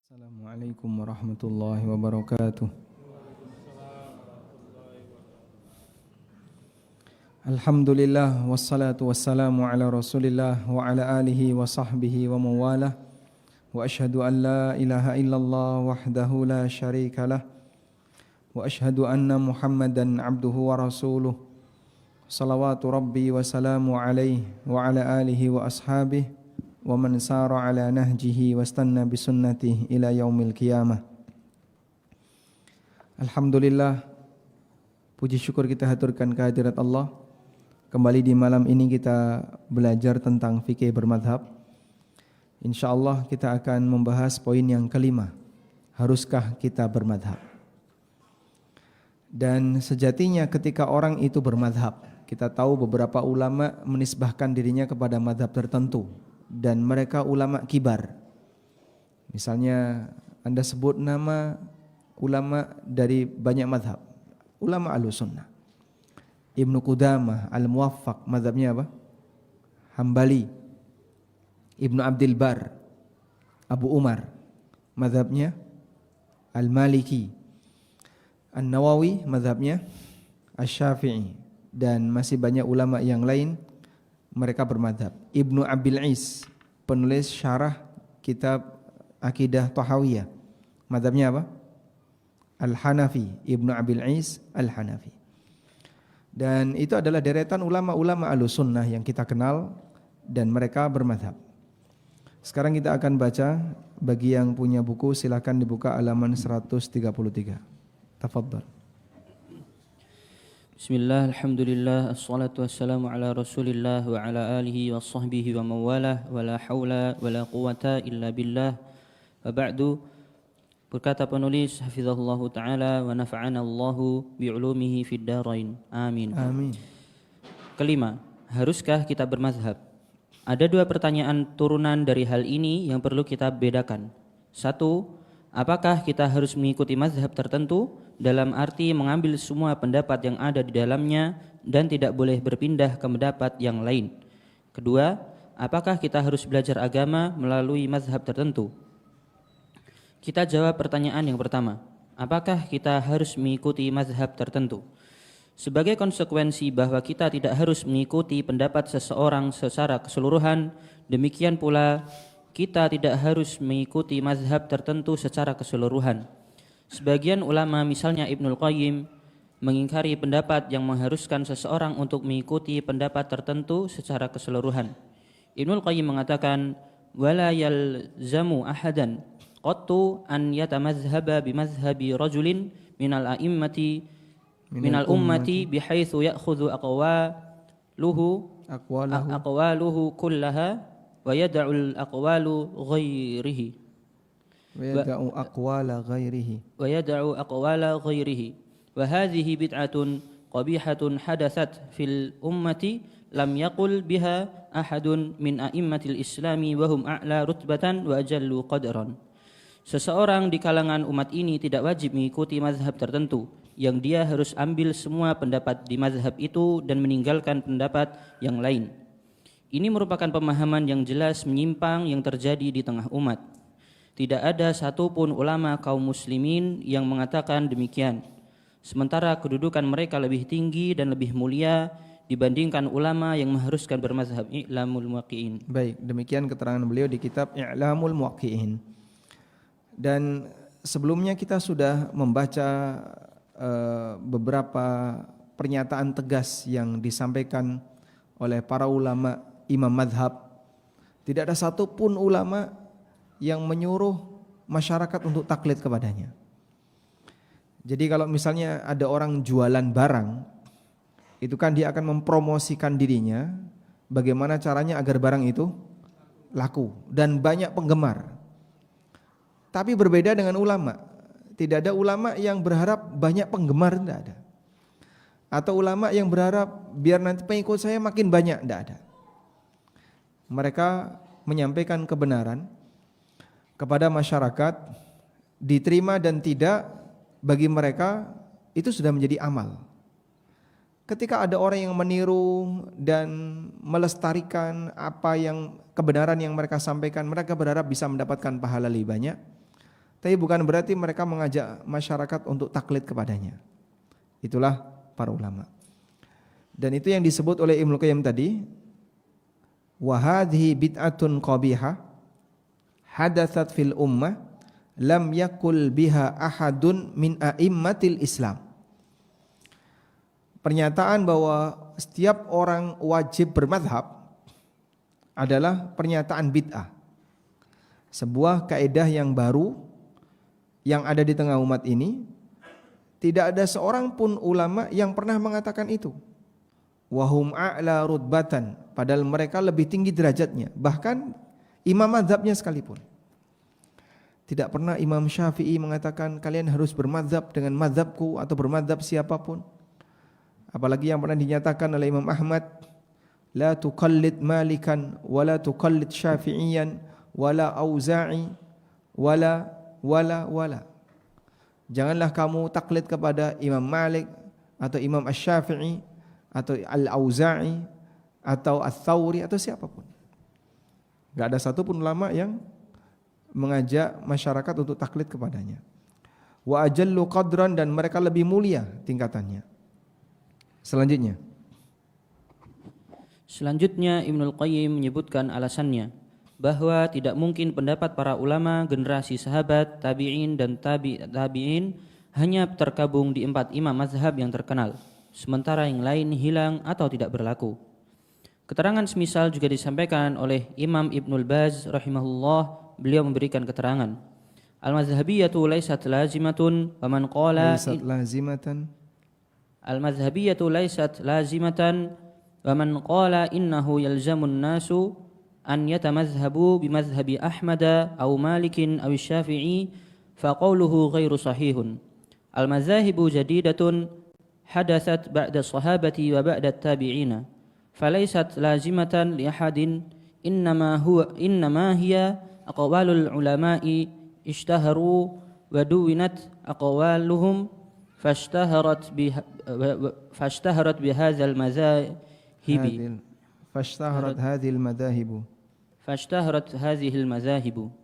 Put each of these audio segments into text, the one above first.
Assalamualaikum warahmatullahi wabarakatuh. Alhamdulillah wassalatu wassalamu ala Rasulillah wa ala alihi wa sahbihi wa mawalah. Wa ashhadu an la ilaha illallah wahdahu la syarika lah. Wa ashhadu anna Muhammadan abduhu wa rasuluh. Salawatu rabbi wa salamu alaihi wa ala alihi wa ashabihi wa man sara ala nahjihi wastanna bisunnatihi ila yaumil qiyamah. Alhamdulillah, puji syukur kita haturkan kehadirat Allah. Kembali di malam ini kita belajar tentang fikih bermadhab. InsyaAllah kita akan membahas poin yang kelima. Haruskah kita bermadhab? Dan sejatinya ketika orang itu bermadhab, kita tahu beberapa ulama menisbahkan dirinya kepada madhab tertentu, dan mereka ulama kibar. Misalnya Anda sebut nama ulama dari banyak madhab, ulama Ahlussunnah. Ibnu Qudamah Al-Muwaffaq, madhabnya apa? Hambali. Ibnu Abdul Bar, Abu Umar, madhabnya Al-Maliki. An-Nawawi, madhabnya Asy-Syafi'i. Dan masih banyak ulama yang lain, mereka bermadhab. Ibnu Abil Is, penulis syarah kitab Akidah Tahawiyah, madhabnya apa? Al-Hanafi. Ibnu Abil Is Al-Hanafi. Dan itu adalah deretan ulama-ulama Ahlussunnah yang kita kenal, dan mereka bermadhab. Sekarang kita akan baca. Bagi yang punya buku silakan dibuka halaman 133. Tafadhal. Bismillah, alhamdulillah, assalatu wassalamu ala rasulillah wa ala alihi wa sahbihi wa mawalah, wa la hawla wa la quwata illa billah, wa ba'du. Berkata penulis, hafizahullah ta'ala wa nafa'ana Allahu bi'ulumihi fid darain, amin. Amin. Kelima, haruskah kita bermazhab? Ada dua pertanyaan turunan dari hal ini yang perlu kita bedakan. Satu, apakah kita harus mengikuti mazhab tertentu dalam arti mengambil semua pendapat yang ada di dalamnya dan tidak boleh berpindah ke pendapat yang lain? Kedua, apakah kita harus belajar agama melalui mazhab tertentu? Kita jawab pertanyaan yang pertama, apakah kita harus mengikuti mazhab tertentu? Sebagai konsekuensi bahwa kita tidak harus mengikuti pendapat seseorang secara keseluruhan, demikian pula kita tidak harus mengikuti mazhab tertentu secara keseluruhan. Sebagian ulama, misalnya Ibnul Qayyim, mengingkari pendapat yang mengharuskan seseorang untuk mengikuti pendapat tertentu secara keseluruhan. Ibnul Qayyim mengatakan, wala yalzamu ahadan qattu an yatamazhaba bimazhabi rajulin minal a'immati minal ummati bihaitsu ya'khudhu aqwaluhu kullaha wa yad'u aqwalu ghairihi wa yad'u aqwala ghairihi wa hadhihi bid'atun qabihatun hadathat fil ummati lam yaqul biha ahadun min a'immatil islami wa hum a'la rutbatan wa ajallu qadran. Seseorang di kalangan umat ini tidak wajib mengikuti mazhab tertentu, yang dia harus ambil semua pendapat di mazhab itu dan meninggalkan pendapat yang lain. Ini merupakan pemahaman yang jelas menyimpang yang terjadi di tengah umat. Tidak ada satupun ulama kaum muslimin yang mengatakan demikian. Sementara kedudukan mereka lebih tinggi dan lebih mulia dibandingkan ulama yang mengharuskan bermazhab. I'lamul Muwaqqi'in. Baik, demikian keterangan beliau di kitab I'lamul Muwaqqi'in. Dan sebelumnya kita sudah membaca beberapa pernyataan tegas yang disampaikan oleh para ulama imam madhab. Tidak ada satupun ulama yang menyuruh masyarakat untuk taklid kepadanya. Jadi kalau misalnya ada orang jualan barang, itu kan dia akan mempromosikan dirinya, bagaimana caranya agar barang itu laku dan banyak penggemar. Tapi berbeda dengan ulama. Tidak ada ulama yang berharap banyak penggemar, tidak ada. Atau ulama yang berharap biar nanti pengikut saya makin banyak, tidak ada. Mereka menyampaikan kebenaran kepada masyarakat, diterima dan tidak, bagi mereka itu sudah menjadi amal. Ketika ada orang yang meniru dan melestarikan apa yang kebenaran yang mereka sampaikan, mereka berharap bisa mendapatkan pahala lebih banyak. tapi bukan berarti mereka mengajak masyarakat untuk taklid kepadanya. Itulah para ulama. Dan itu yang disebut oleh Ibnu Qayyim tadi, wa hadhihi bid'atun qabihah hadatsat fil ummah lam yakul biha ahadun min a'immatil Islam. Pernyataan bahwa setiap orang wajib bermadhab adalah pernyataan bid'ah. Sebuah kaidah yang baru yang ada di tengah umat ini, tidak ada seorang pun ulama yang pernah mengatakan itu. Wahum a'la rutbatan, padahal mereka lebih tinggi derajatnya, bahkan imam mazhabnya sekalipun. Tidak pernah Imam Syafi'i mengatakan kalian harus bermadzhab dengan mazhabku atau bermadzhab siapapun. Apalagi yang pernah dinyatakan oleh Imam Ahmad, la tuqallid Malikan wala tuqallid Syafi'iyan wala Auza'i wala. Janganlah kamu taklid kepada Imam Malik atau Imam Asy-Syafi'i atau Al-Auza'i atau Ats-Tsauri atau siapapun. Enggak ada satupun ulama yang mengajak masyarakat untuk taklid kepadanya. Wa ajallu qadran, dan mereka lebih mulia tingkatannya. Selanjutnya Ibnul Qayyim menyebutkan alasannya bahwa tidak mungkin pendapat para ulama generasi sahabat, tabi'in dan tabi'in hanya tergabung di 4 imam mazhab yang terkenal, sementara yang lain hilang atau tidak berlaku. Keterangan semisal juga disampaikan oleh Imam Ibnul Baz rahimahullah. Beliau memberikan keterangan, al-mazhabiyatu laysat lazimatun wa man qala al-mazhabiyatu laysat lazimatan wa man qala innahu yalzamun nasu an yatamazhabu bimazhabi Ahmad aw Malikin aw Syafi'i fa qawluhu ghairu sahihun. Al-mazahibu jadidatun hadathat ba'da sahabati wa ba'da tabi'ina falaysat lazimatan li ahadin innama hiya aqwalul ulama'i ishtaharu wa duwinat aqwaluhum fashtaharat bihadzal mazahibi fashtaharat hadhil mazahibu.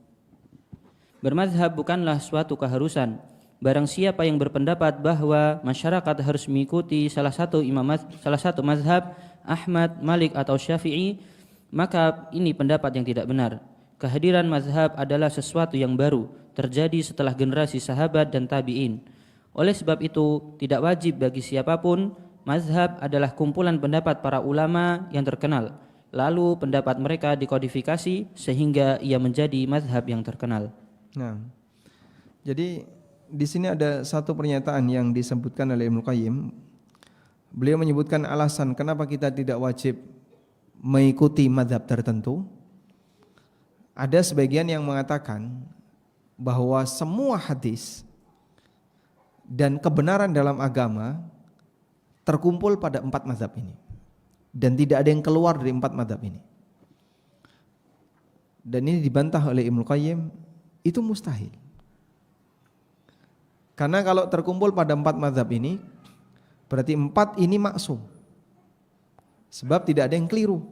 Bermazhab bukanlah suatu keharusan. Barang siapa yang berpendapat bahwa masyarakat harus mengikuti salah satu mazhab, Ahmad, Malik atau Syafi'i, maka ini pendapat yang tidak benar. Kehadiran mazhab adalah sesuatu yang baru, terjadi setelah generasi sahabat dan tabi'in. Oleh sebab itu, tidak wajib bagi siapapun. Mazhab adalah kumpulan pendapat para ulama yang terkenal. Lalu pendapat mereka dikodifikasi sehingga ia menjadi mazhab yang terkenal. Nah, jadi di sini ada satu pernyataan yang disebutkan oleh Ibnu Qayyim. Beliau menyebutkan alasan kenapa kita tidak wajib mengikuti mazhab tertentu. Ada sebagian yang mengatakan bahwa semua hadis dan kebenaran dalam agama terkumpul pada 4 mazhab ini, dan tidak ada yang keluar dari 4 mazhab ini. Dan ini dibantah oleh Ibnu Qayyim, itu mustahil. Karena kalau terkumpul pada 4 mazhab ini, berarti 4 ini maksum. Sebab tidak ada yang keliru.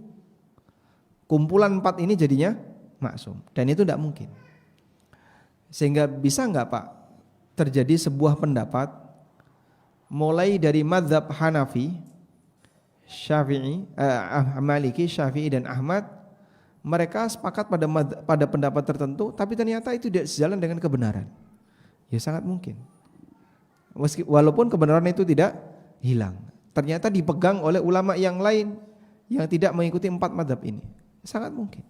Kumpulan 4 ini jadinya maksum, dan itu tidak mungkin. Sehingga bisa enggak Pak terjadi sebuah pendapat mulai dari mazhab Hanafi, Syafi'i, Maliki, Syafi'i dan Ahmad, mereka sepakat pada pendapat tertentu, tapi ternyata itu tidak sejalan dengan kebenaran. Ya sangat mungkin. Walaupun kebenaran itu tidak hilang, ternyata dipegang oleh ulama yang lain yang tidak mengikuti 4 mazhab ini. Sangat mungkin.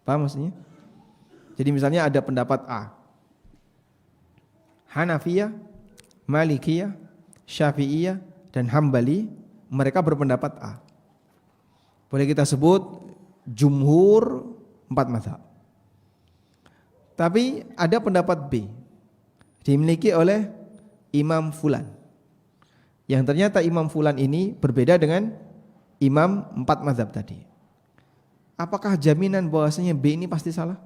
Paham maksudnya? Jadi misalnya ada pendapat A, Hanafiyah, Malikiyah, Syafi'iyah dan Hambali, mereka berpendapat A. Boleh kita sebut jumhur 4 mazhab. Tapi ada pendapat B, dimiliki oleh Imam Fulan, yang ternyata Imam Fulan ini berbeda dengan Imam 4 mazhab tadi. Apakah jaminan bahwasanya B ini pasti salah?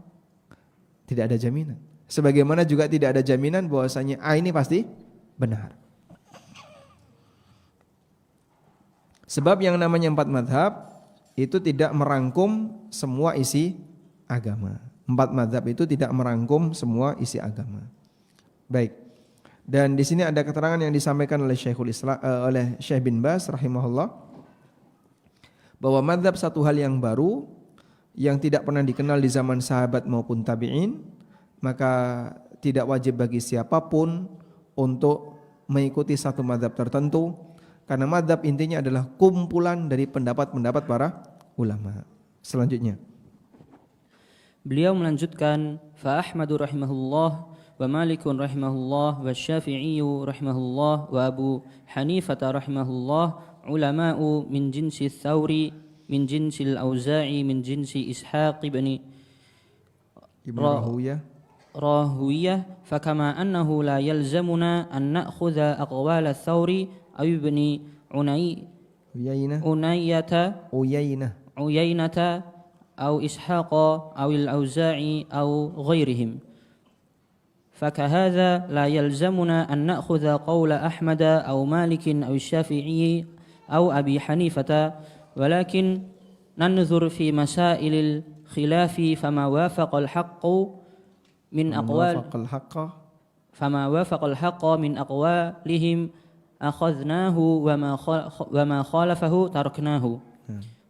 Tidak ada jaminan. Sebagaimana juga tidak ada jaminan bahwasanya A ini pasti benar. Sebab yang namanya 4 mazhab itu tidak merangkum semua isi agama. 4 mazhab itu tidak merangkum semua isi agama. Baik. Dan di sini ada keterangan yang disampaikan oleh oleh Syekh bin Baz rahimahullah bahwa mazhab satu hal yang baru yang tidak pernah dikenal di zaman sahabat maupun tabi'in, maka tidak wajib bagi siapapun untuk mengikuti satu mazhab tertentu, karena mazhab intinya adalah kumpulan dari pendapat-pendapat para ulama. Selanjutnya beliau melanjutkan, fa Ahmadu rahimahullah wa Malikun rahimahullah wa Syafi'i rahimahullah wa Abu Hanifah rahimahullah ulama'u min jinsi Thawri min jinsi Al-Auza'i min jinsi Ishaq ibn Rahuyah fakama annahu la yalzamuna an na'khudha aqwal Thawri aw ibn Uyainata aw Ishaq aw Al-Auza'i aw ghairihim فكهذا لا يلزمنا أن نأخذ قول أحمد أو مالك أو الشافعي أو أبي حنيفة ولكن ننظر في مسائل الخلاف فما وافق الحق من أقوالهم أخذناه وما خالفه تركناه.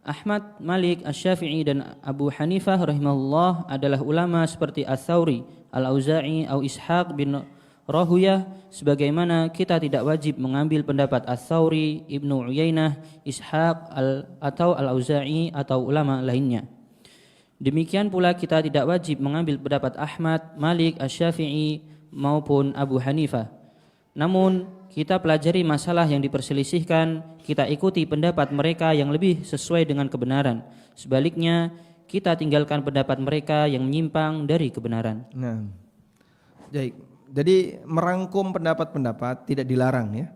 Ahmad, Malik, Asy-Syafi'i dan Abu Hanifah rahimahullah adalah ulama seperti Ats-Tsauri, Al-Auza'i atau Ishaq bin Rahuyah, sebagaimana kita tidak wajib mengambil pendapat Ats-Tsauri, Ibnu Uyainah, Ishaq atau Al-Auza'i atau ulama lainnya. Demikian pula kita tidak wajib mengambil pendapat Ahmad, Malik, Asy-Syafi'i maupun Abu Hanifah. Namun kita pelajari masalah yang diperselisihkan, kita ikuti pendapat mereka yang lebih sesuai dengan kebenaran. Sebaliknya, kita tinggalkan pendapat mereka yang menyimpang dari kebenaran. Nah, jadi merangkum pendapat-pendapat tidak dilarang ya,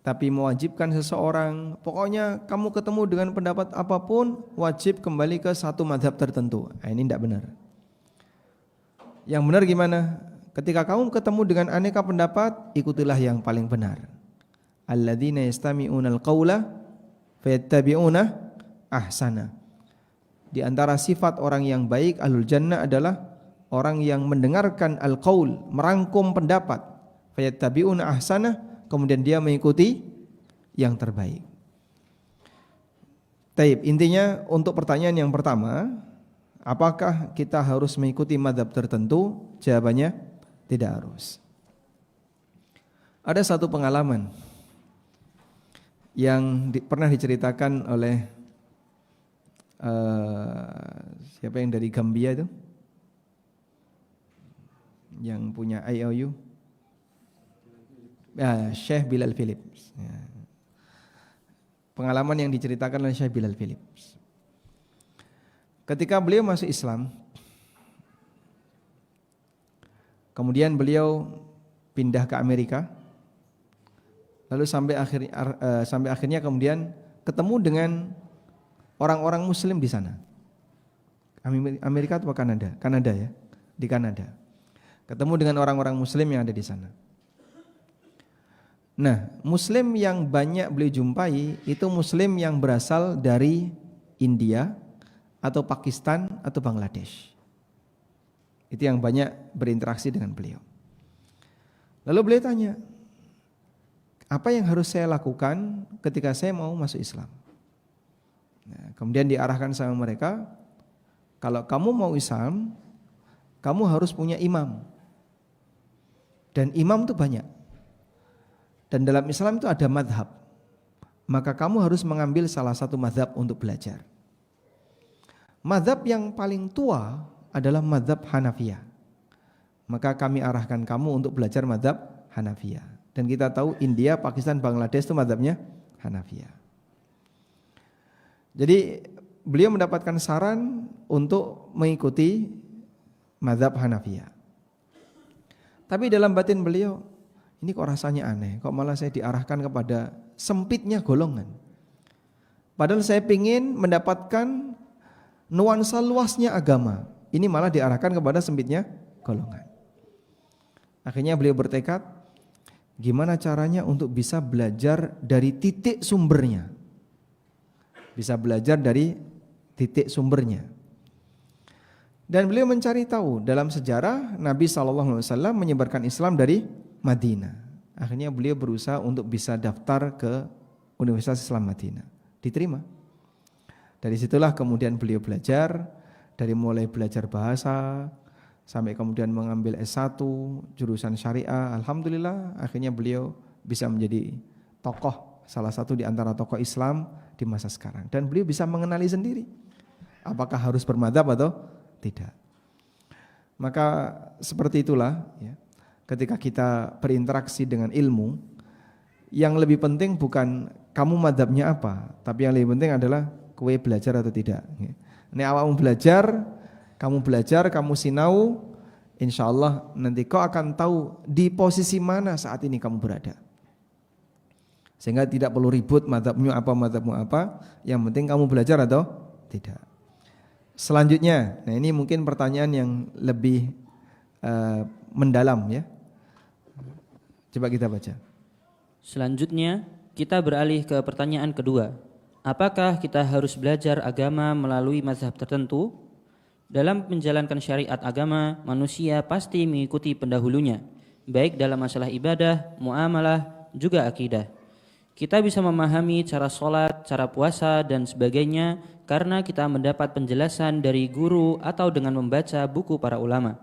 tapi mewajibkan seseorang, pokoknya kamu ketemu dengan pendapat apapun, wajib kembali ke satu mazhab tertentu. Nah, ini tidak benar. Yang benar gimana? Ketika kamu ketemu dengan aneka pendapat, ikutilah yang paling benar. Alladzina yastami'unal qaula fayattabi'una ahsana. Di antara sifat orang yang baik ahlul jannah adalah orang yang mendengarkan al-qaul, merangkum pendapat, fayattabi'una ahsana, kemudian dia mengikuti yang terbaik. Taib, intinya untuk pertanyaan yang pertama, apakah kita harus mengikuti mazhab tertentu? Jawabannya tidak harus. Ada satu pengalaman yang pernah diceritakan oleh siapa yang dari Gambia itu, yang punya IOU, Syekh Bilal Philips. Pengalaman yang diceritakan oleh Syekh Bilal Philips. Ketika beliau masuk Islam, kemudian beliau pindah ke Amerika, lalu sampai akhirnya kemudian ketemu dengan orang-orang Muslim di sana. Amerika atau Kanada? Kanada ya, di Kanada. Ketemu dengan orang-orang Muslim yang ada di sana. Nah, Muslim yang banyak beliau jumpai itu Muslim yang berasal dari India atau Pakistan atau Bangladesh. Itu yang banyak berinteraksi dengan beliau. Lalu beliau tanya, apa yang harus saya lakukan ketika saya mau masuk Islam? Nah, kemudian diarahkan sama mereka, kalau kamu mau Islam, kamu harus punya imam. Dan imam itu banyak. Dan dalam Islam itu ada madhab. Maka kamu harus mengambil salah satu madhab untuk belajar. Madhab yang paling tua adalah madhab Hanafiyah. Maka kami arahkan kamu untuk belajar madhab Hanafiyah. Dan kita tahu India, Pakistan, Bangladesh itu madhabnya Hanafiyah. Jadi beliau mendapatkan saran untuk mengikuti madhab Hanafiyah. Tapi dalam batin beliau, ini kok rasanya aneh, kok malah saya diarahkan kepada sempitnya golongan. Padahal saya ingin mendapatkan nuansa luasnya agama, ini malah diarahkan kepada sempitnya golongan. Akhirnya beliau bertekad, gimana caranya untuk bisa belajar dari titik sumbernya. Bisa belajar dari titik sumbernya. Dan beliau mencari tahu dalam sejarah Nabi SAW menyebarkan Islam dari Madinah. Akhirnya beliau berusaha untuk bisa daftar ke Universitas Islam Madinah. Diterima. Dari situlah kemudian beliau belajar, dari mulai belajar bahasa sampai kemudian mengambil S1 jurusan syariah. Alhamdulillah akhirnya beliau bisa menjadi tokoh, salah satu di antara tokoh Islam di masa sekarang. Dan beliau bisa mengenali sendiri apakah harus bermadzhab atau tidak. Maka seperti itulah ya, ketika kita berinteraksi dengan ilmu, yang lebih penting bukan kamu madzhabnya apa, tapi yang lebih penting adalah kowe belajar atau tidak. Ini awakmu belajar, kamu sinau, insya Allah nanti kau akan tahu di posisi mana saat ini kamu berada. Sehingga tidak perlu ribut madzhabmu apa, yang penting kamu belajar atau tidak. Selanjutnya, nah ini mungkin pertanyaan yang lebih mendalam ya. Coba kita baca. Selanjutnya, kita beralih ke pertanyaan kedua. Apakah kita harus belajar agama melalui mazhab tertentu? Dalam menjalankan syariat agama, manusia pasti mengikuti pendahulunya, baik dalam masalah ibadah, muamalah, juga akidah. Kita bisa memahami cara sholat, cara puasa, dan sebagainya karena kita mendapat penjelasan dari guru atau dengan membaca buku para ulama.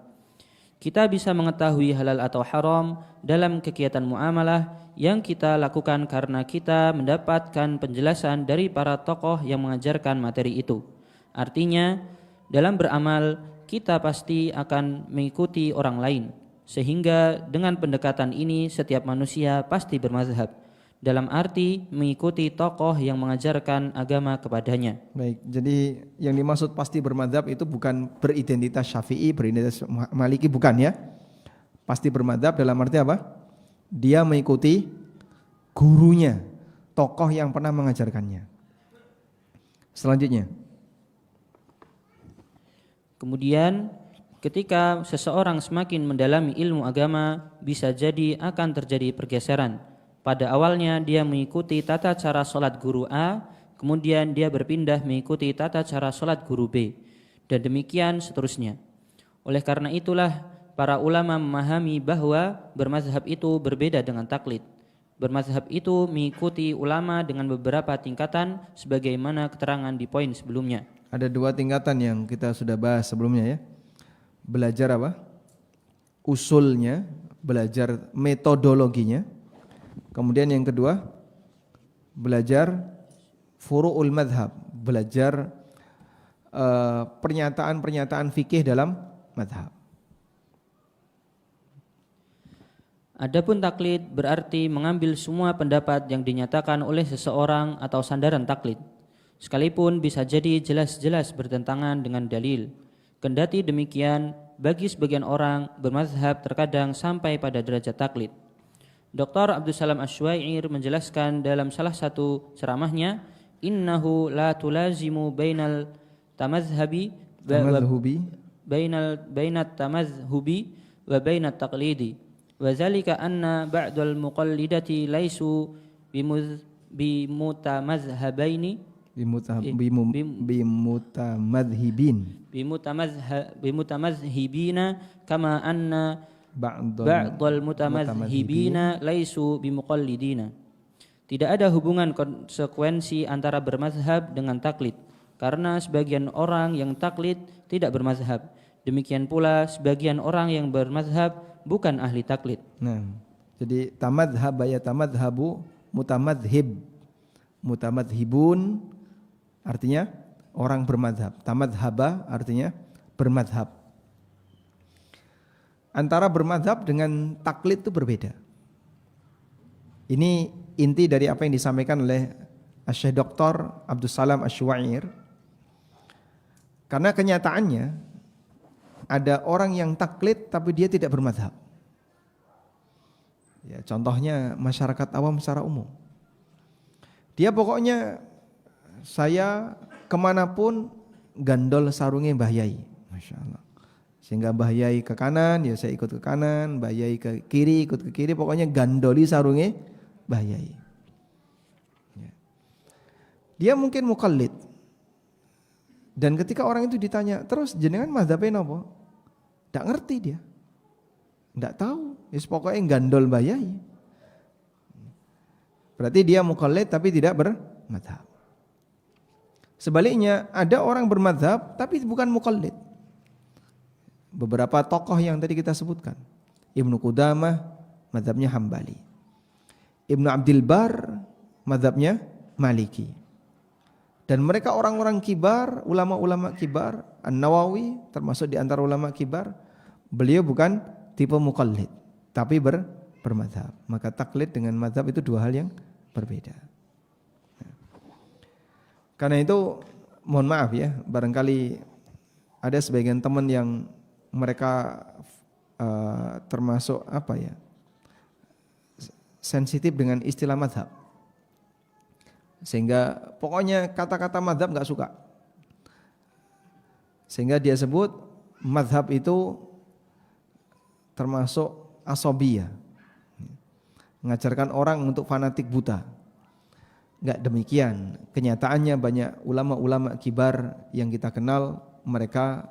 Kita bisa mengetahui halal atau haram dalam kegiatan muamalah yang kita lakukan karena kita mendapatkan penjelasan dari para tokoh yang mengajarkan materi itu. Artinya, dalam beramal kita pasti akan mengikuti orang lain, sehingga dengan pendekatan ini setiap manusia pasti bermazhab, dalam arti mengikuti tokoh yang mengajarkan agama kepadanya. Baik, jadi yang dimaksud pasti bermadzhab itu bukan beridentitas Syafi'i, beridentitas Maliki, bukan ya. Pasti bermadzhab dalam arti apa? Dia mengikuti gurunya, tokoh yang pernah mengajarkannya. Selanjutnya. Kemudian ketika seseorang semakin mendalami ilmu agama, bisa jadi akan terjadi pergeseran. Pada awalnya dia mengikuti tata cara sholat guru A, kemudian dia berpindah mengikuti tata cara sholat guru B, dan demikian seterusnya. Oleh karena itulah para ulama memahami bahwa bermazhab itu berbeda dengan taklid. Bermazhab itu mengikuti ulama dengan beberapa tingkatan sebagaimana keterangan di poin sebelumnya. Ada dua tingkatan yang kita sudah bahas sebelumnya ya. Belajar apa? Usulnya, belajar metodologinya. Kemudian yang kedua, belajar furu'ul madhab, belajar pernyataan-pernyataan fikih dalam madhab. Adapun taklid berarti mengambil semua pendapat yang dinyatakan oleh seseorang atau sandaran taklid, sekalipun bisa jadi jelas-jelas bertentangan dengan dalil. Kendati demikian, bagi sebagian orang bermazhab terkadang sampai pada derajat taklid. Dr. Abdul Salam Asy-Syuair menjelaskan dalam salah satu ceramahnya, innahu la tulazimu bainat tamazhubi wa bainat taqlidi wa zalika anna ba'dal muqallidati laisu bimutamazhibina kama anna ba'dal mutamazhibina laisu bimuqallidina. Tidak ada hubungan konsekuensi antara bermazhab dengan taklid, karena sebagian orang yang taklid tidak bermazhab. Demikian pula sebagian orang yang bermazhab bukan ahli taklid. Nah, jadi tamadhhab ya tamadhhabu, mutamadzhib, mutamadzhibun artinya orang bermazhab. Tamadhhaba artinya bermazhab. Antara bermadzhab dengan taklid itu berbeda. Ini inti dari apa yang disampaikan oleh Syekh Dr. Abdul Salam Asy-Syuair. Karena kenyataannya ada orang yang taklid tapi dia tidak bermadzhab. Ya, contohnya masyarakat awam secara umum. Dia pokoknya saya kemanapun gandol sarungnya Mbah Yai, Masya Allah. Sehingga Mbah Yai ke kanan, ya saya ikut ke kanan, Mbah Yai ke kiri, ikut ke kiri, pokoknya gandoli sarungnya Mbah Yai. Ya. Dia mungkin muqallid, Dan ketika orang itu ditanya, terus jenengan mazhabnya napa? Ndak ngerti dia. Ndak tahu. Wis pokoknya gandol bayai. Berarti dia muqallid tapi tidak bermadzhab. Sebaliknya ada orang bermadzhab tapi bukan muqallid. Beberapa tokoh yang tadi kita sebutkan. Ibnu Qudamah mazhabnya Hambali. Ibnu Abdil Bar mazhabnya Maliki. Dan mereka orang-orang kibar, ulama-ulama kibar. An-Nawawi termasuk di antara ulama kibar. Beliau bukan tipe muqallid tapi bermadzhab. Maka taklid dengan mazhab itu dua hal yang berbeda. Karena itu mohon maaf ya, barangkali ada sebagian teman yang mereka termasuk sensitif dengan istilah mazhab, sehingga pokoknya kata-kata mazhab nggak suka, sehingga dia sebut mazhab itu termasuk asobiyah, mengajarkan orang untuk fanatik buta. Enggak demikian. Kenyataannya banyak ulama-ulama kibar yang kita kenal, mereka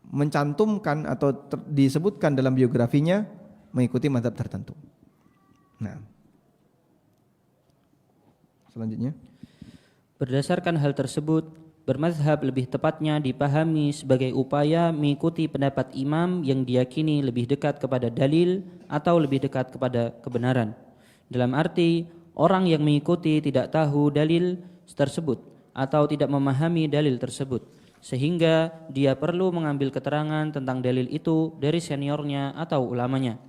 mencantumkan atau disebutkan dalam biografinya mengikuti mazhab tertentu. Nah, selanjutnya. Berdasarkan hal tersebut, bermazhab lebih tepatnya dipahami sebagai upaya mengikuti pendapat imam yang diyakini lebih dekat kepada dalil atau lebih dekat kepada kebenaran. Dalam arti, orang yang mengikuti tidak tahu dalil tersebut atau tidak memahami dalil tersebut, sehingga dia perlu mengambil keterangan tentang dalil itu dari seniornya atau ulamanya.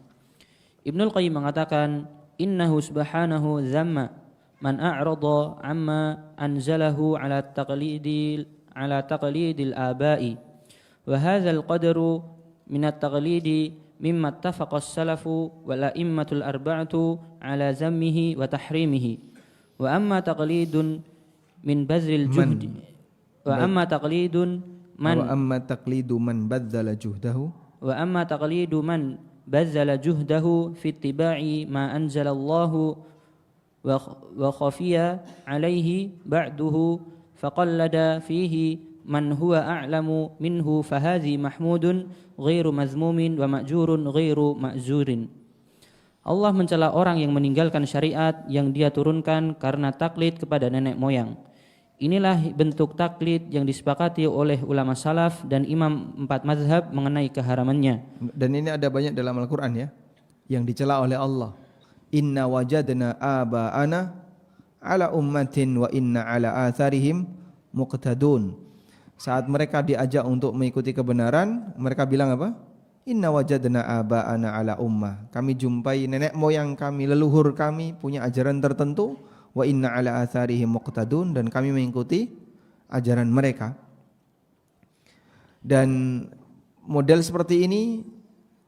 Ibnul Qayyim mengatakan, innahu subhanahu zamma man a'rada amma anzalahu ala taqlidil aba'i wa hadzal qadru min at-taqlidi mimma ittafaqa as-salafu wal a'immatul arba'atu ala zammihi wa tahrimihi wa amma taqlidun min bazril juhdi wa amma taqlidu man badzala juhdahu fi ittiba'i ma anzalallahu wa khafiya alaihi ba'duhu faqallada fihi man huwa a'lamu minhu fahadhi mahmudun ghairu mazmumin wa ma'jurun ghairu ma'zurin. Allah mencela orang yang meninggalkan syariat yang dia turunkan karena taklid kepada nenek moyang. Inilah bentuk taklid yang disepakati oleh ulama salaf dan imam 4 mazhab mengenai keharamannya. Dan ini ada banyak dalam Al-Quran ya, yang dicela oleh Allah. Inna wajadna aba'ana ala ummatin wa inna ala atharihim muqtadun. Saat mereka diajak untuk mengikuti kebenaran, mereka bilang apa? Inna wajadna aba'ana ala ummah. Kami jumpai nenek moyang kami, leluhur kami punya ajaran tertentu. Wa inna ala atharihim muqtadun, dan kami mengikuti ajaran mereka. Dan model seperti ini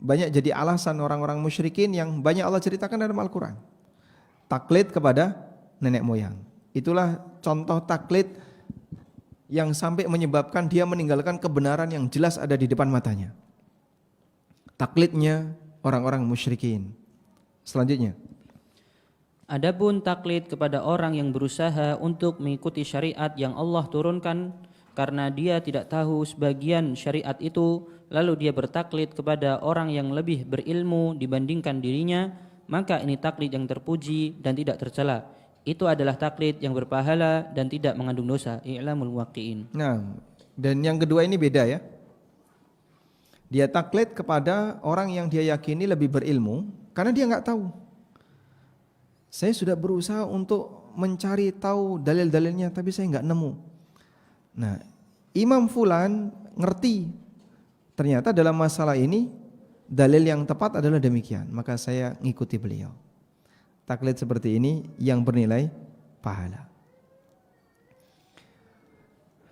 banyak jadi alasan orang-orang musyrikin yang banyak Allah ceritakan dalam Al-Quran. Taklid kepada nenek moyang. Itulah contoh taklid yang sampai menyebabkan dia meninggalkan kebenaran yang jelas ada di depan matanya. Taklidnya orang-orang musyrikin. Selanjutnya. Adapun taklid kepada orang yang berusaha untuk mengikuti syariat yang Allah turunkan karena dia tidak tahu sebagian syariat itu, lalu dia bertaklid kepada orang yang lebih berilmu dibandingkan dirinya, maka ini taklid yang terpuji dan tidak tercela. Itu adalah taklid yang berpahala dan tidak mengandung dosa. I'lamul waqi'in. Nah, dan yang kedua ini beda ya. Dia taklid kepada orang yang dia yakini lebih berilmu karena dia enggak tahu. Saya sudah berusaha untuk mencari tahu dalil-dalilnya tapi saya enggak nemu. Nah, Imam Fulan ngerti ternyata dalam masalah ini dalil yang tepat adalah demikian, maka saya ngikuti beliau. Taklid seperti ini yang bernilai pahala.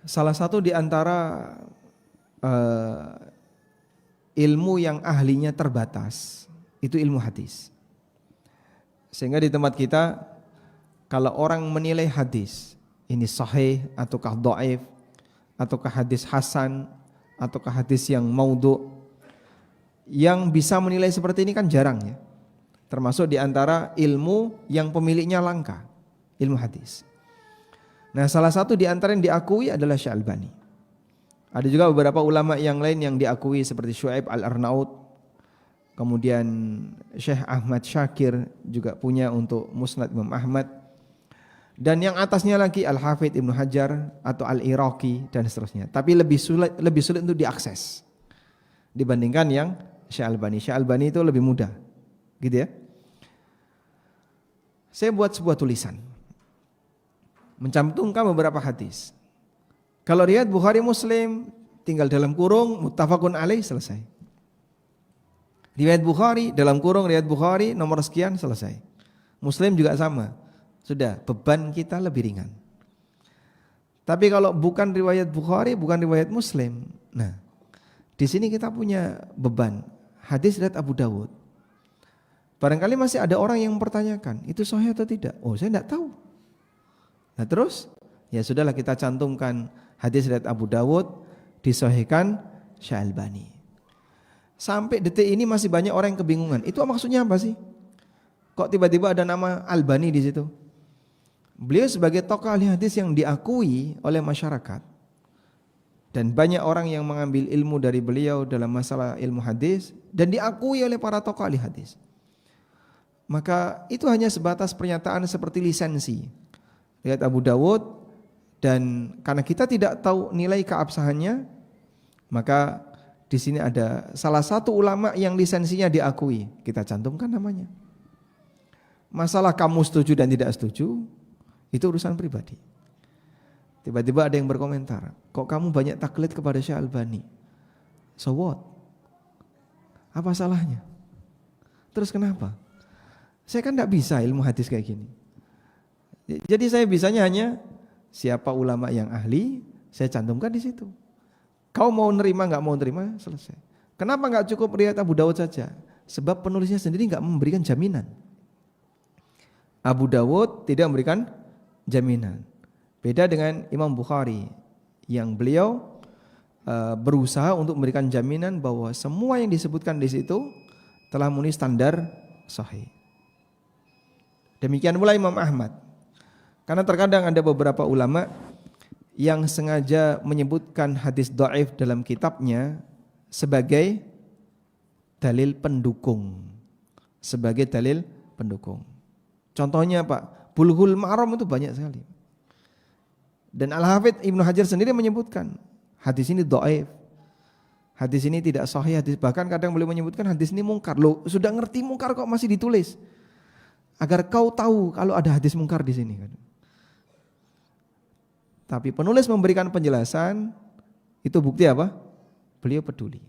Salah satu di antara ilmu yang ahlinya terbatas itu ilmu hadis. Sehingga di tempat kita kalau orang menilai hadis ini sahih ataukah dhaif, ataukah hadis hasan, ataukah hadis yang maudhu, yang bisa menilai seperti ini kan jarang ya. Termasuk di antara ilmu yang pemiliknya langka, ilmu hadis. Nah, salah satu di antara yang diakui adalah Syekh Albani. Ada juga beberapa ulama yang lain yang diakui seperti Syuaib Al-Arnaud, kemudian Syekh Ahmad Syakir juga punya untuk Musnad Imam Ahmad, dan yang atasnya lagi Al-Hafidh Ibnu Hajar atau Al-Iraqi dan seterusnya. Tapi lebih sulit untuk diakses dibandingkan yang Syekh Albani. Syekh Albani itu lebih mudah, gitu ya. Saya buat sebuah tulisan, mencantumkan beberapa hadis. Kalau riwayat Bukhari Muslim tinggal dalam kurung muttafaqun alaih, selesai. Riwayat Bukhari dalam kurung riwayat Bukhari nomor sekian, selesai. Muslim juga sama. Sudah, beban kita lebih ringan. Tapi kalau bukan riwayat Bukhari, bukan riwayat Muslim, nah di sini kita punya beban. Hadis riwayat Abu Dawud. Barangkali masih ada orang yang mempertanyakan, itu sahih atau tidak? Oh, saya tidak tahu. Nah terus, ya sudahlah, kita cantumkan hadis riwayat Abu Dawud, disahihkan Syekh Albani. Sampai detik ini masih banyak orang yang kebingungan. Itu maksudnya apa sih? Kok tiba-tiba ada nama Albani di situ? Beliau sebagai tokoh ahli hadis yang diakui oleh masyarakat, dan banyak orang yang mengambil ilmu dari beliau dalam masalah ilmu hadis dan diakui oleh para tokoh ahli hadis. Maka itu hanya sebatas pernyataan seperti lisensi riwayat Abu Dawud, dan karena kita tidak tahu nilai keabsahannya, maka di sini ada salah satu ulama yang lisensinya diakui, kita cantumkan namanya. Masalah kamu setuju dan tidak setuju, itu urusan pribadi. Tiba-tiba ada yang berkomentar, kok kamu banyak taklid kepada Syekh Albani? So what? Apa salahnya? Terus kenapa? Saya kan tidak bisa ilmu hadis kayak gini. Jadi saya bisanya hanya siapa ulama yang ahli, saya cantumkan di situ. Kau mau nerima nggak mau nerima, selesai. Kenapa nggak cukup riwayat Abu Dawud saja? Sebab penulisnya sendiri nggak memberikan jaminan. Abu Dawud tidak memberikan jaminan. Beda dengan Imam Bukhari yang beliau berusaha untuk memberikan jaminan bahwa semua yang disebutkan di situ telah memenuhi standar sahih. Demikian pula Imam Ahmad. Karena terkadang ada beberapa ulama yang sengaja menyebutkan hadis dhaif dalam kitabnya sebagai dalil pendukung. Sebagai dalil pendukung. Contohnya Pak, Bulughul Maram itu banyak sekali. Dan Al-Hafidh Ibnu Hajar sendiri menyebutkan hadis ini dhaif. Hadis ini tidak sahih, bahkan kadang beliau menyebutkan hadis ini mungkar. Loh, sudah ngerti mungkar kok masih ditulis? Agar kau tahu kalau ada hadis mungkar di sini. Tapi penulis memberikan penjelasan, itu bukti apa? Beliau peduli.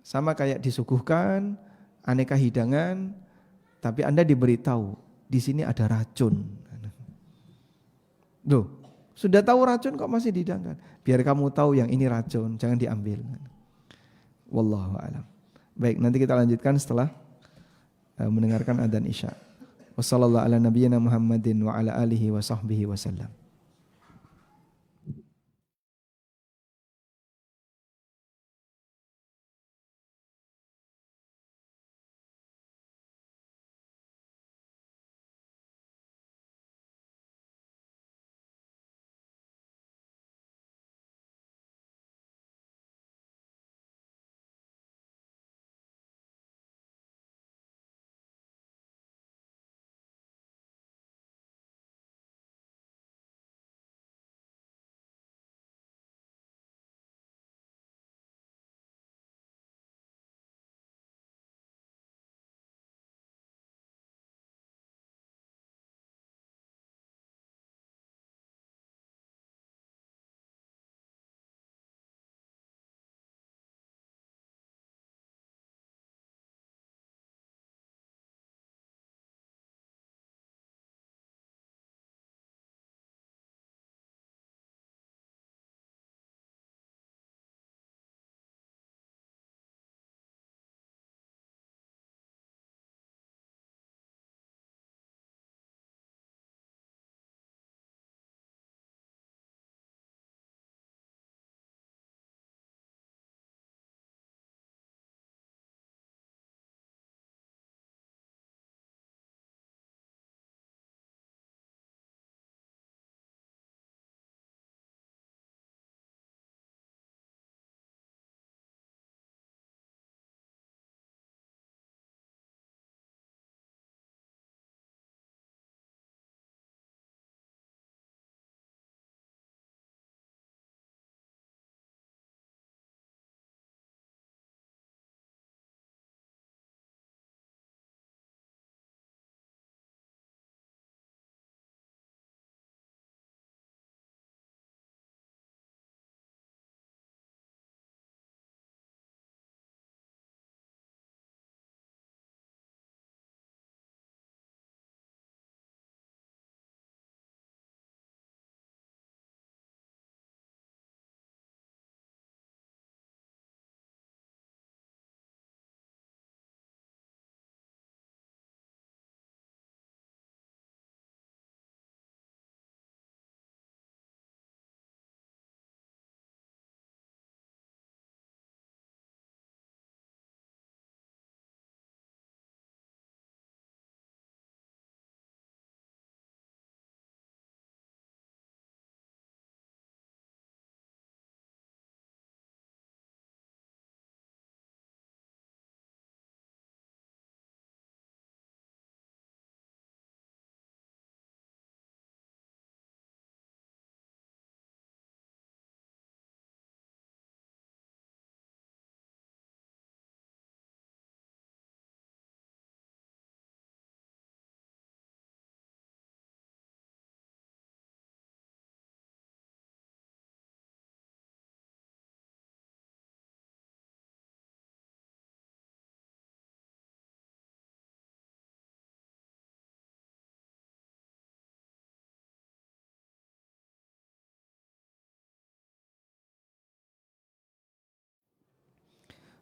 Sama kayak disuguhkan aneka hidangan, tapi Anda diberitahu di sini ada racun. Loh, sudah tahu racun kok masih dihidangkan? Biar kamu tahu yang ini racun, jangan diambil. Wallahu a'lam. Baik, nanti kita lanjutkan setelah mendengarkan adzan Isya. Wassallallahu ala nabiyyina Muhammadin wa ala alihi wa sahbihi wasallam.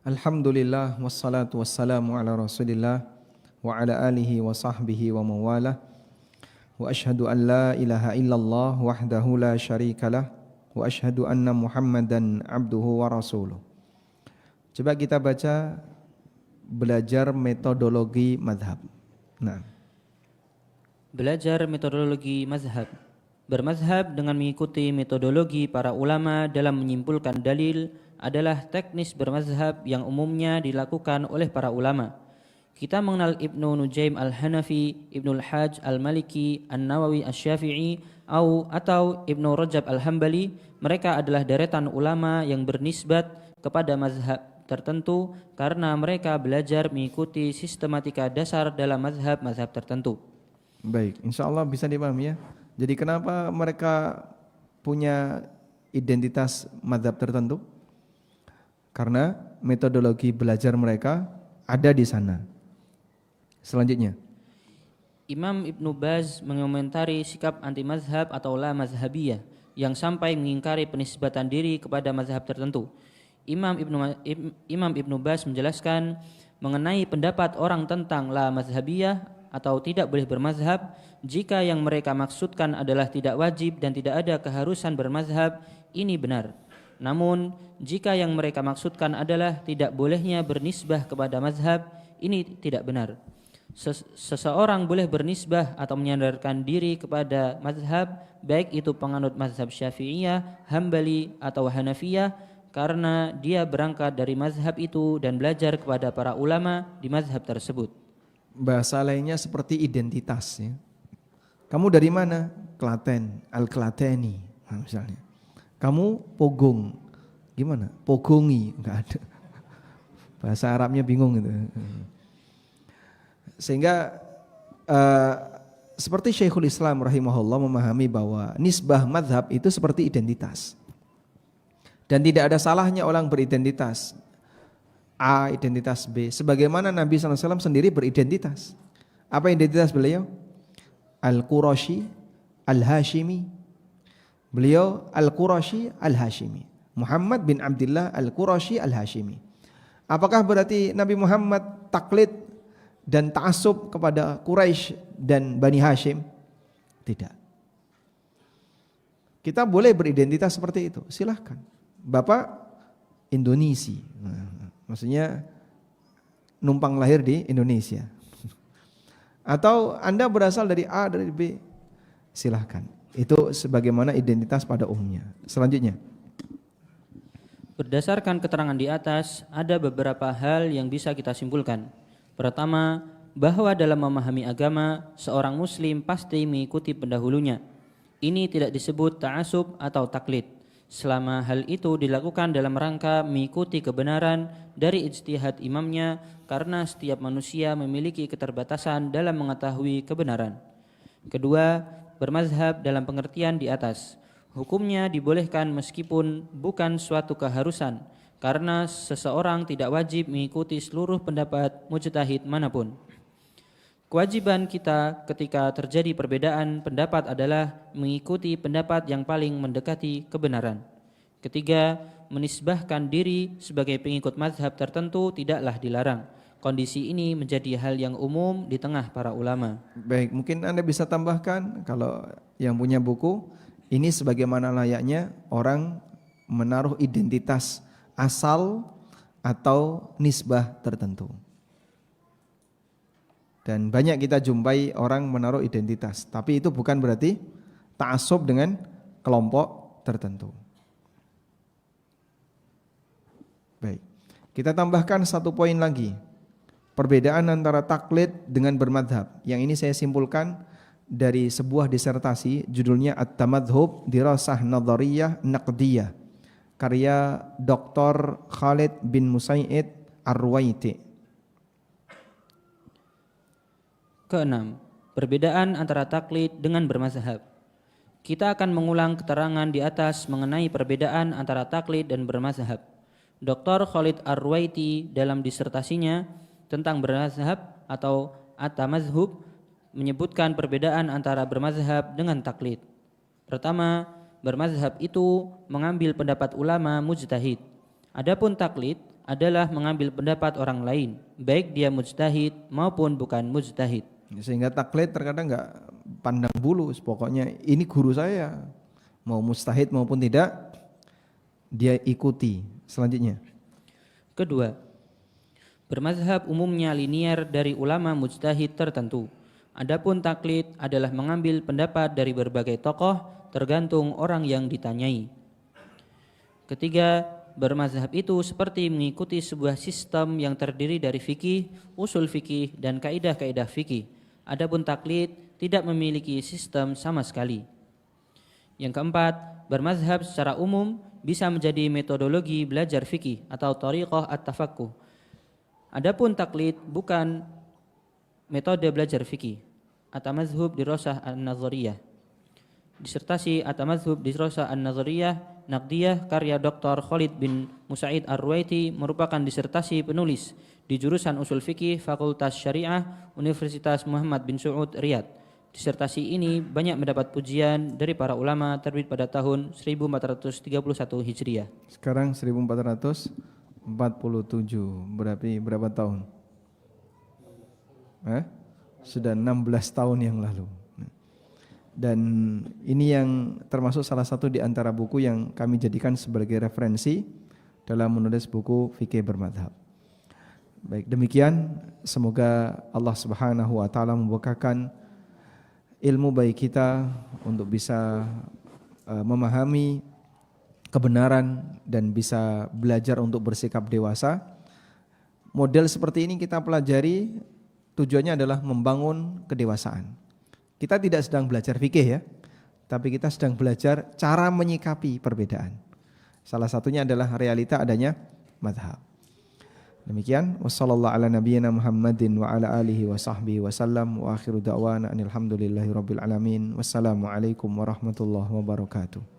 Alhamdulillah wassalatu wassalamu ala Rasulillah wa ala alihi wa sahbihi wa mawalah. Wa ashhadu an la ilaha illallah wahdahu la syarikalah wa ashhadu anna Muhammadan abduhu wa rasuluh. Coba kita baca belajar metodologi mazhab. Nah, Belajar metodologi mazhab. Bermazhab dengan mengikuti metodologi para ulama dalam menyimpulkan dalil adalah teknis bermazhab yang umumnya dilakukan oleh para ulama. Kita mengenal Ibnu Nujaim al-Hanafi, Ibnu al-Hajj al-Maliki, An-Nawawi al-Syafi'i, atau Ibnu Rajab al-Hambali. Mereka adalah deretan ulama yang bernisbat kepada mazhab tertentu karena mereka belajar mengikuti sistematika dasar dalam mazhab-mazhab tertentu. baik, insyaallah bisa dipahami ya. Jadi kenapa mereka punya identitas mazhab tertentu? Karena metodologi belajar mereka ada di sana. Selanjutnya, Imam Ibnu Baz mengomentari sikap anti mazhab atau la mazhabiyah yang sampai mengingkari penisbatan diri kepada mazhab tertentu. Imam Ibnu Baz menjelaskan mengenai pendapat orang tentang la mazhabiyah atau tidak boleh bermazhab, jika yang mereka maksudkan adalah tidak wajib dan tidak ada keharusan bermazhab, ini benar. Namun, jika yang mereka maksudkan adalah tidak bolehnya bernisbah kepada mazhab, ini tidak benar. Seseorang boleh bernisbah atau menyandarkan diri kepada mazhab, baik itu penganut mazhab Syafi'iyah, Hambali atau Hanafiyah, karena dia berangkat dari mazhab itu dan belajar kepada para ulama di mazhab tersebut. bahasa lainnya seperti identitas ya. Kamu dari mana? Klaten, Al-Klateni misalnya. Kamu Pogong, gimana? Pogongi, enggak ada. Bahasa Arabnya bingung gitu. Sehingga seperti Syekhul Islam rahimahullah memahami bahwa nisbah madhab itu seperti identitas. Dan tidak ada salahnya orang beridentitas A, identitas B. Sebagaimana Nabi SAW sendiri beridentitas. Apa identitas beliau? Al-Qurashi, Al-Hashimi. Beliau Al-Qurashi, Al-Hashimi. Muhammad bin Abdullah Al-Qurashi, Al-Hashimi. Apakah berarti Nabi Muhammad taklid dan ta'assub kepada Quraisy dan Bani Hashim? Tidak. Kita boleh beridentitas seperti itu, silahkan. Bapak Indonesia, maksudnya numpang lahir di Indonesia. Atau Anda berasal dari A, dari B, silahkan. Itu sebagaimana identitas pada umumnya. Selanjutnya, Berdasarkan keterangan di atas, ada beberapa hal yang bisa kita simpulkan. Pertama, bahwa dalam memahami agama, seorang muslim pasti mengikuti pendahulunya. Ini tidak disebut ta'asub atau taklid, selama hal itu dilakukan dalam rangka mengikuti kebenaran dari ijtihad imamnya, karena setiap manusia memiliki keterbatasan dalam mengetahui kebenaran. Kedua, bermazhab dalam pengertian di atas. Hukumnya dibolehkan meskipun bukan suatu keharusan, karena seseorang tidak wajib mengikuti seluruh pendapat mujtahid manapun. Kewajiban kita ketika terjadi perbedaan pendapat adalah mengikuti pendapat yang paling mendekati kebenaran. Ketiga, menisbahkan diri sebagai pengikut mazhab tertentu tidaklah dilarang. Kondisi ini menjadi hal yang umum di tengah para ulama. baik, mungkin Anda bisa tambahkan kalau yang punya buku, ini sebagaimana layaknya orang menaruh identitas asal atau nisbah tertentu. Dan banyak kita jumpai orang menaruh identitas, tapi itu bukan berarti ta'assub dengan kelompok tertentu. Baik, kita tambahkan satu poin lagi. Perbedaan antara taklid dengan bermadhab. Yang ini saya simpulkan dari sebuah disertasi judulnya At-Tamadhub Dirasah Nadhariyah Naqdiyah, karya Dr. Khalid bin Musayyid Ar-Ruwaiti. Keenam, perbedaan antara taklid dengan bermazhab. Kita akan mengulang keterangan di atas mengenai perbedaan antara taklid dan bermazhab. Dr. Khalid Ar-Ruwaiti dalam disertasinya tentang bermazhab atau at-tamazhub menyebutkan perbedaan antara bermazhab dengan taklid. Pertama, bermazhab itu mengambil pendapat ulama mujtahid. Adapun taklid adalah mengambil pendapat orang lain, baik dia mujtahid maupun bukan mujtahid. Sehingga taklid terkadang nggak pandang bulu, pokoknya ini guru saya, mau mujtahid maupun tidak dia ikuti. Selanjutnya, Kedua, bermazhab umumnya linier dari ulama mujtahid tertentu. Adapun taklid adalah mengambil pendapat dari berbagai tokoh tergantung orang yang ditanyai. Ketiga, bermazhab itu seperti mengikuti sebuah sistem yang terdiri dari fikih, usul fikih, dan kaidah-kaidah fikih. Adapun taklid tidak memiliki sistem sama sekali. Yang keempat, bermazhab secara umum bisa menjadi metodologi belajar fikih atau thariqah at-tafaqquh. Adapun taklid bukan metode belajar fikih. At-Tamazhub Dirasah An-Nazariyah. Disertasi At-Tamazhub Dirasah An-Nazariyah Naqdiyah karya Dr. Khalid bin Musaid Ar-Ruwaiti merupakan disertasi penulis di jurusan Usul Fikih Fakultas Syariah Universitas Muhammad bin Saud Riyadh. Disertasi ini banyak mendapat pujian dari para ulama, terbit pada tahun 1431 Hijriah. sekarang 1447, berapa tahun? Sudah 16 tahun yang lalu. Dan ini yang termasuk salah satu di antara buku yang kami jadikan sebagai referensi dalam menulis buku fikih bermadzhab. Baik, demikian semoga Allah Subhanahu wa taala memberkakan ilmu bagi kita untuk bisa memahami kebenaran dan bisa belajar untuk bersikap dewasa. Model seperti ini kita pelajari, tujuannya adalah membangun kedewasaan. Kita tidak sedang belajar fikih ya, tapi kita sedang belajar cara menyikapi perbedaan. Salah satunya adalah realita adanya mazhab. Demikian, wassallallahu ala nabiyyina Muhammadin wa ala alihi wa sahbihi wa sallam wa akhiru da'wana anil hamdulillahi rabbil alamin. Wassalamualaikum warahmatullahi wabarakatuh.